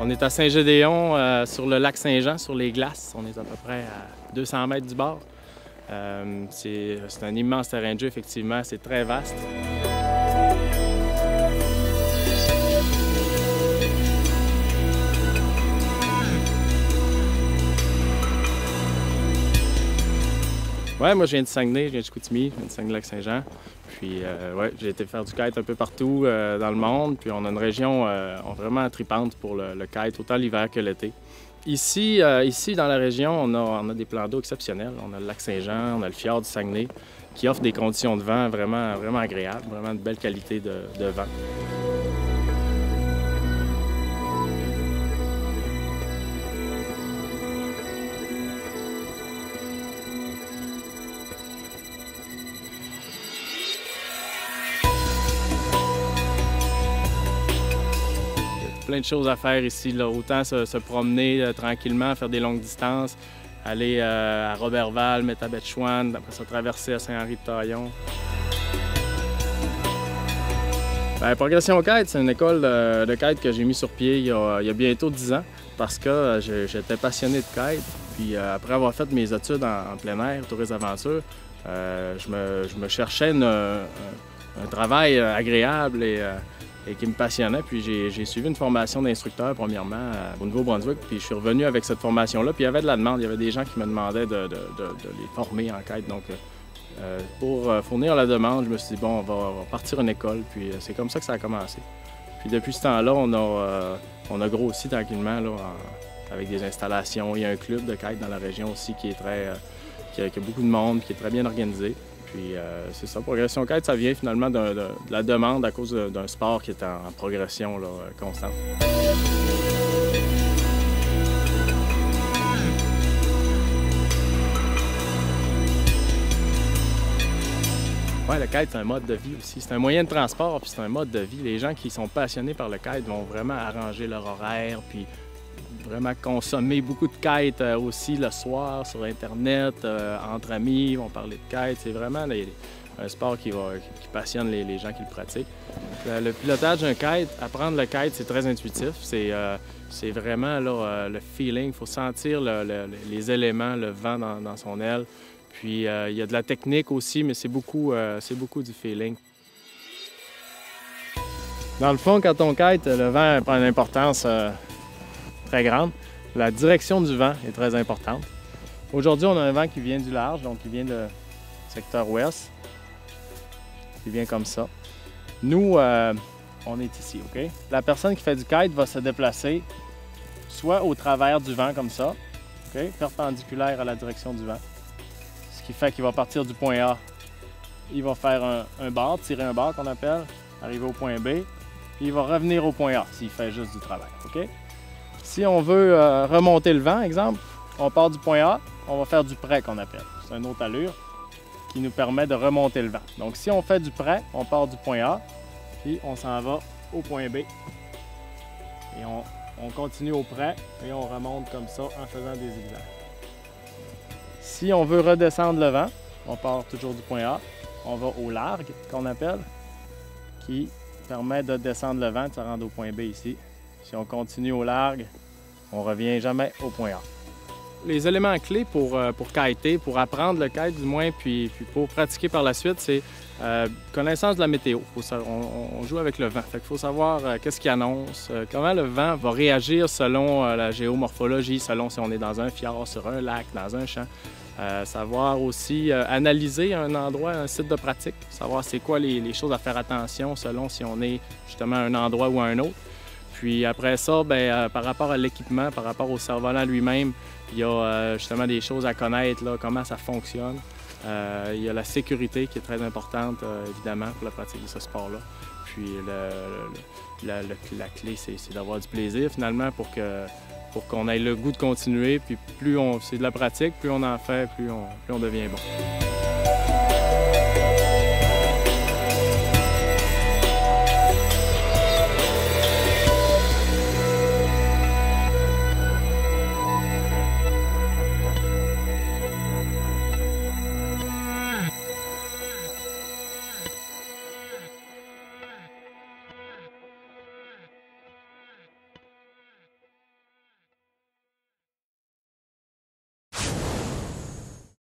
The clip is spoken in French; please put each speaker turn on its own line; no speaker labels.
On est à Saint-Gédéon, sur le lac Saint-Jean, sur les glaces. On est à peu près à 200 mètres du bord. C'est un immense terrain de jeu, effectivement. C'est très vaste. Ouais, moi je viens de Saguenay, je viens de Chicoutimi, je viens de Saguenay-Lac-Saint-Jean. Puis ouais, j'ai été faire du kite un peu partout dans le monde. Puis on a une région vraiment tripante pour le kite, autant l'hiver que l'été. Ici, dans la région, on a des plans d'eau exceptionnels. On a le lac Saint-Jean, on a le fjord du Saguenay, qui offre des conditions de vent vraiment agréables, vraiment de belle qualité de vent. Plein de choses à faire ici, là. Autant se promener tranquillement, faire des longues distances, aller à Roberval, Métabetchouan, après ça traverser à Saint-Henri-de-Taillon. Progression Kite, c'est une école de kite que j'ai mis sur pied il y a bientôt 10 ans parce que j'étais passionné de kite. Puis après avoir fait mes études en plein air, tourisme aventure, je me cherchais un travail agréable et qui me passionnait. Puis j'ai suivi une formation d'instructeur, premièrement, au Nouveau-Brunswick. Puis je suis revenu avec cette formation-là. Puis il y avait de la demande. Il y avait des gens qui me demandaient de les former en kite. Donc, pour fournir la demande, je me suis dit, bon, on va partir une école. Puis c'est comme ça que ça a commencé. Puis depuis ce temps-là, on a grossi tranquillement là, avec des installations. Il y a un club de kite dans la région aussi qui est qui a beaucoup de monde, qui est très bien organisé. Puis c'est ça, Progression Kite, ça vient finalement de la demande à cause d'un sport qui est en progression là, constante. Ouais, le kite, c'est un mode de vie aussi. C'est un moyen de transport, puis c'est un mode de vie. Les gens qui sont passionnés par le kite vont vraiment arranger leur horaire, puis vraiment consommer beaucoup de kites aussi le soir sur Internet, entre amis, ils vont parler de kites. C'est vraiment un sport qui passionne les gens qui le pratiquent. Le pilotage d'un kite, apprendre le kite, c'est très intuitif. C'est vraiment là, le feeling, il faut sentir les éléments, le vent dans son aile. Puis il y a de la technique aussi, mais c'est beaucoup du feeling. Dans le fond, quand on kite, le vent prend une importance très grande. La direction du vent est très importante. Aujourd'hui, on a un vent qui vient du large, donc qui vient du secteur ouest, qui vient comme ça. Nous, on est ici, OK? La personne qui fait du kite va se déplacer soit au travers du vent comme ça, OK? Perpendiculaire à la direction du vent. Ce qui fait qu'il va partir du point A. Il va faire un bar, tirer un bar qu'on appelle, arriver au point B, puis il va revenir au point A s'il fait juste du travail, OK? Si on veut remonter le vent, exemple, on part du point A, on va faire du près qu'on appelle. C'est une autre allure qui nous permet de remonter le vent. Donc si on fait du près, on part du point A, puis on s'en va au point B. Et on continue au près et on remonte comme ça en faisant des zigzags. Si on veut redescendre le vent, on part toujours du point A, on va au largue qu'on appelle, qui permet de descendre le vent et de se rendre au point B ici. Si on continue au largue, on ne revient jamais au point A. Les éléments clés pour kiter, pour apprendre le kite du moins, puis pour pratiquer par la suite, c'est connaissance de la météo. On joue avec le vent. Il faut savoir qu'est-ce qu'il annonce, comment le vent va réagir selon la géomorphologie, selon si on est dans un fjord, sur un lac, dans un champ. Savoir aussi analyser un endroit, un site de pratique, savoir c'est quoi les choses à faire attention selon si on est justement à un endroit ou à un autre. Puis après ça, par rapport à l'équipement, par rapport au cerf-volant lui-même, il y a justement des choses à connaître, là, comment ça fonctionne. Il y a la sécurité qui est très importante, évidemment, pour la pratique de ce sport-là. Puis la clé, c'est d'avoir du plaisir, finalement, pour qu'on ait le goût de continuer. Puis plus c'est de la pratique, plus on en fait, plus on devient bon.